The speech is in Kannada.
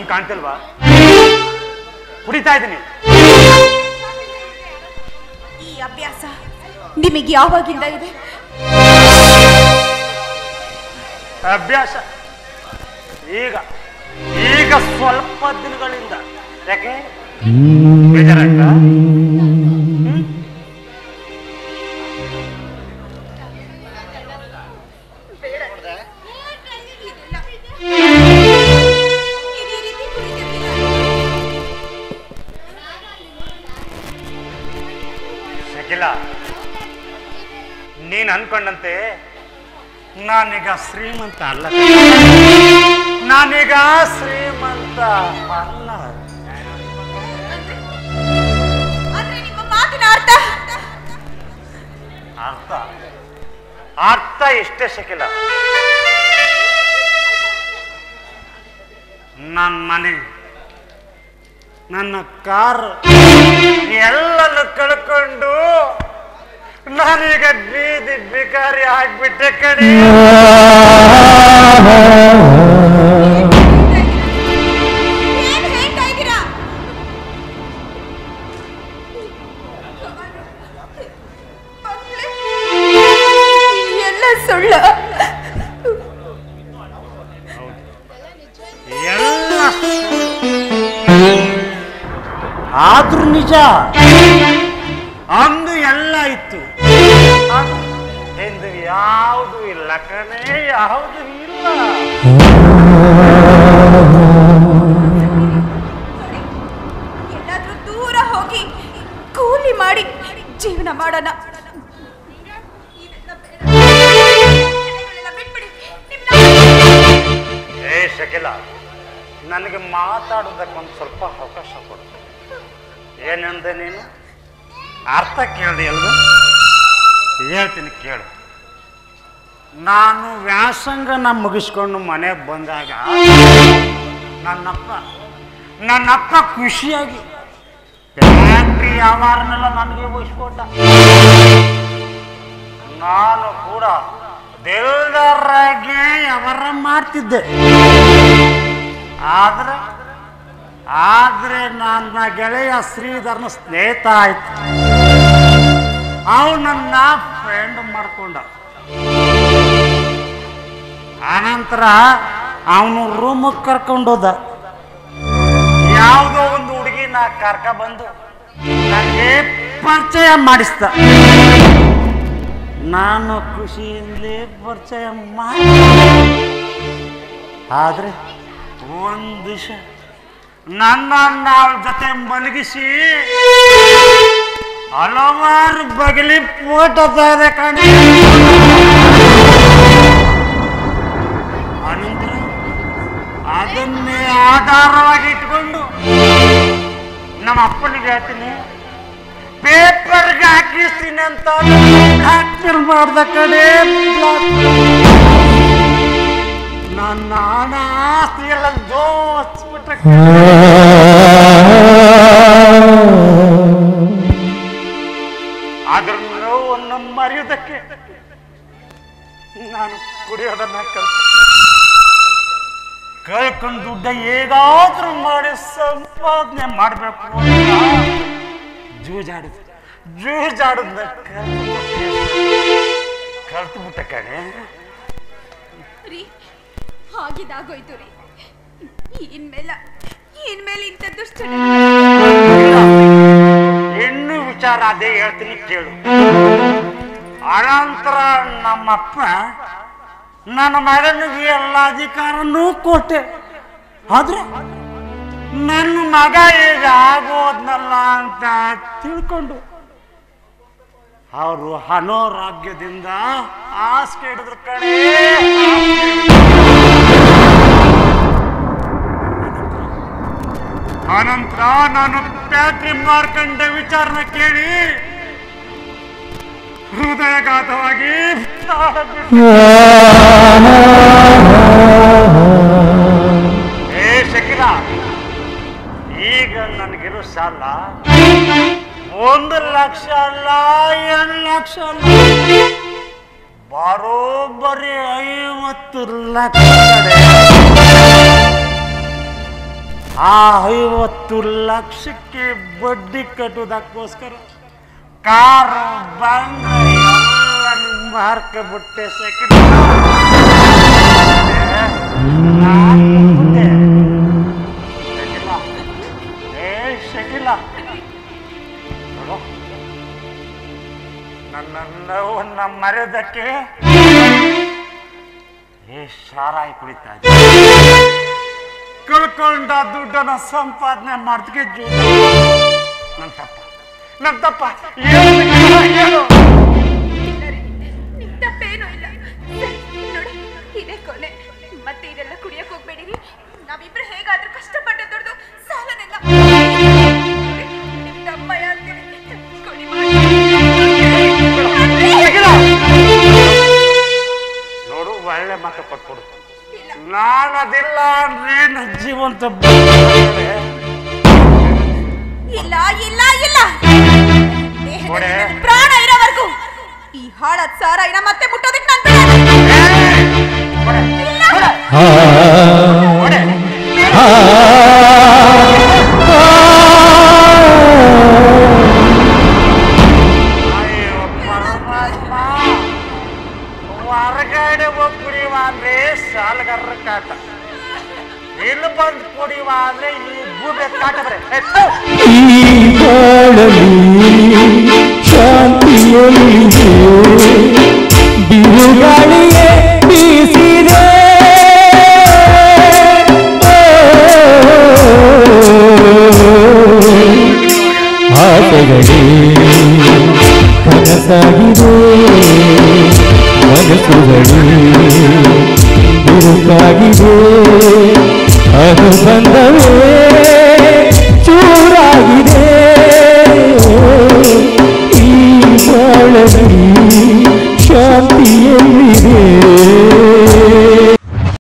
ಕಾಣ್ತಿಲ್ವಾ? ಕುಡಿತಾ ಇದ್ದೀನಿ. ಈ ಅಭ್ಯಾಸ ನಿಮಗೆ ಯಾವಾಗಿಂದ ಇದೆ? ಅಭ್ಯಾಸ ಈಗ ಈಗ ಸ್ವಲ್ಪ ದಿನಗಳಿಂದ. ಯಾಕೆ ಬೇಜಾರಾಯ್ತಾ? ನೀನ್ ಅನ್ಕೊಂಡಂತೆ ನಾನೀಗ ಶ್ರೀಮಂತ ಅಲ್ಲ, ನಾನೀಗ ಶ್ರೀಮಂತ ಅಲ್ಲ. ಅರ್ಥ ಅರ್ಥ ಇಷ್ಟೇ ಶಕಿಲ. ನನ್ನ ಮನೆ, ನನ್ನ ಕಾರ್ ಎಲ್ಲನ್ನು ಕಳ್ಕೊಂಡು ನಾನೀಗ ಬೀದಿ ಬಿಕಾರಿ ಆಗ್ಬಿಟ್ಟೆ ಕಡೆ. ಎಲ್ಲ ಸುಳ್ಳು, ಎಲ್ಲ ಆದ್ರೂ ನಿಜ. ಅಂದು ಎಲ್ಲ ಇತ್ತು, ಎಂದು ಯಾವುದು ಇಲ್ಲ ಕಣೆ, ಯಾವುದು ಇಲ್ಲ. ಎಲ್ಲಾದ್ರೂ ದೂರ ಹೋಗಿ ಕೂಲಿ ಮಾಡಿ ಜೀವನ ಮಾಡೋಣ. ಏ ಶಕಿಲ, ನನಗೆ ಮಾತಾಡೋದಕ್ಕೊಂದು ಸ್ವಲ್ಪ ಅವಕಾಶ ಕೊಡು. ಏನಂದೆ ನೀನು? ಅರ್ಥ ಕೇಳಿದೆ ಅಲ್ವ? ಹೇಳ್ತೀನಿ ಕೇಳು. ನಾನು ವ್ಯಾಸಂಗನ ಮುಗಿಸ್ಕೊಂಡು ಮನೆಗೆ ಬಂದಾಗ ನನ್ನಪ್ಪ ಖುಷಿಯಾಗಿ ಫ್ಯಾಕ್ಟ್ರಿ ವ್ಯವಹಾರನೆಲ್ಲ ನನಗೆ ವಹಿಸ್ಕೊಟ್ಟ. ನಾನು ಕೂಡ ದಿಲ್ದಾರಾಗಿ ಅವರ ಮಾಡ್ತಿದ್ದೆ. ಆದ್ರೆ ನನ್ನ ಗೆಳೆಯ ಶ್ರೀಧರ್ನ ಸ್ನೇಹಿತ ಆಯ್ತು. ಅವನನ್ನ ಫ್ರೆಂಡ್ ಮಾಡ್ಕೊಂಡ. ಆನಂತರ ಅವನು ರೂಮಿಗೆ ಕರ್ಕೊಂಡೋದ. ಯಾವುದೋ ಒಂದು ಹುಡುಗಿನ ಕರ್ಕ ಬಂದು ನನಗೆ ಪರಿಚಯ ಮಾಡಿಸ್ತ. ನಾನು ಖುಷಿಯಿಂದಲೇ ಪರಿಚಯ ಮಾಡಿ, ಆದ್ರೆ ಒಂದು ದಿವಸ ನನ್ನನ್ನು ಅವಳ ಜೊತೆ ಮಲಗಿಸಿ ಹಲವಾರು ಬಗಲಿ ಫೋಟೋ ತೆಗೆದ ಕಾಣ. ಅನಂತರ ಅದನ್ನೇ ಆಧಾರವಾಗಿ ಇಟ್ಕೊಂಡು ನಮ್ಮ ಅಪ್ಪನಿಗೆ ಹೇಳ್ತೀನಿ, ಪೇಪರ್ಗೆ ಹಾಕಿಸ್ತೀನಿ ಅಂತ ಹಾಕ್ತಿರ್ ಮಾಡ್ದ ಕಡೆ ನನ್ನ ಹಣ ಆಸ್ತಿ ಎಲ್ಲ ದೋಚ್ಬಿಟ್ಟ. ಅದ್ರ ನೋವನ್ನು ಮರೆಯೋದಕ್ಕೆ ನಾನು ಕುಡಿಯೋದನ್ನ ಕಳ್ಕೊಂಡು ದುಡ್ಡ ಹೇಗಾದ್ರೂ ಮಾಡಿ ಸಂಪಾದನೆ ಮಾಡಬೇಕು ಜೂಜಾಡಿದ ಕಲ್ತು ಬಿಟ್ಟ ಕಣೆ. ಹಾಗಿದಾಗೋಯ್ತು ರೀ. ಇನ್ಮೇಲೆ ಇಂಥ ದುಷ್ಟ ಇನ್ನು ವಿಚಾರ ಅದೇ ಹೇಳ್ತೀನಿ ಕೇಳು. ಅನಂತರ ನಮ್ಮಪ್ಪ ನನ್ನ ಮಗನಿಗೆ ಎಲ್ಲ ಅಧಿಕಾರನೂ ಕೊಟ್ಟೆ. ಆದ್ರೆ ನನ್ನ ಮಗ ಈಗ ಆಗೋದ್ನಲ್ಲ ಅಂತ ತಿಳ್ಕೊಂಡು ಅವರು ಅನಾರೋಗ್ಯದಿಂದ ಹಾಸಿಗೆ ಹಿಡಿದ್ರ ಕಡೆ. ಅನಂತರ ನಾನು ಫ್ಯಾಕ್ಟ್ರಿ ಮಾರ್ಕಂಡ ವಿಚಾರನ ಕೇಳಿ ಹೃದಯಘಾತವಾಗಿ ಶಕಿಲ, ಈಗ ನನಗಿರೋ ಸಾಲ 1 ಲಕ್ಷ ಅಲ್ಲ, 2 ಲಕ್ಷ ಅಲ್ಲ, ಬರೋಬ್ಬರಿ 50 ಲಕ್ಷ. ಆ 50 ಲಕ್ಷಕ್ಕೆ ಬಡ್ಡಿ ಕಟ್ಟುವುದಕ್ಕೋಸ್ಕರ ಕಾರು ಬಂಗಾರ ಎಲ್ಲ ಮಾರ್ಕೊಂಡ್ಬಿಟ್ಟೆ. ಶಕಿಲ, ನನ್ನನ್ನ ಮರೆಯೋದಕ್ಕೆ ಸಾರಾಯಿ ಕುಡಿತಾ ಇದ್ದೆ. ಕಳ್ಕೊಂಡ ದುಡ್ಡನ್ನ ಸಂಪಾದನೆ ಮಾಡ್ತಿಗೆ ನನ್ನ ತಪ್ಪ ಏನು? ನಿಮ್ ತಪ್ಪೇನೂ ಇಲ್ಲ. ನೋಡಿ, ಇದೇ ಕೊನೆ. ಮತ್ತೆ ಇದೆಲ್ಲ ಕುಡಿಯಕ್ ಹೋಗ್ಬೇಡಿರಿ. ನಾವಿಬ್ರು ಹೇಗಾದ್ರೂ ಕಷ್ಟಪಟ್ಟ ದುಡ್ದು ಸಾಲನೆಲ್ಲ ನಿಮ್ ತಮ್ಮ ನೋಡು, ಒಳ್ಳೆ ಮಾತು ಕೊಟ್ಕೊಡು. ನಾನದಿಲ್ಲ ಅಂದ್ರೆ ನನ್ನ ಜೀವಂತ ಇಲ್ಲ ಇಲ್ಲ ಇಲ್ಲ. ಪ್ರಾಣ ಇರೋವರೆಗೂ ಈ ಹಾಳದ್ ಸಾರಾಯಿನ ಮತ್ತೆ ಮುಟ್ಟೋದಕ್ಕೆ ನಾನು ಹೊರಗಡೆ ಹೋಗಿ ಕುಡಿಯುವ ಅಂದ್ರೆ ಸಾಲಗಾರರ ಕಾಟ, ಇಲ್ಲಿ ಬಂದು ಕುಡಿಯುವ ಅಂದ್ರೆ ಈ ಗೂಬೆ ಕಾಟ. ಬರೇ ಬಿರುಗಾಳಿಯೇ ಬೀಸಿದೆ, ಆಸೆಗಳೇ ಕನಸಾಗಿದೆ, ಮನಸ್ಸುಗಳೇ ಬಿರುಕಾಗಿದೆ, ಅನುಬಂಧವೇ ಚೂರಾಗಿದೆ. ಈ ಬಾಳಲಿ ಶಾಂತಿಯೇ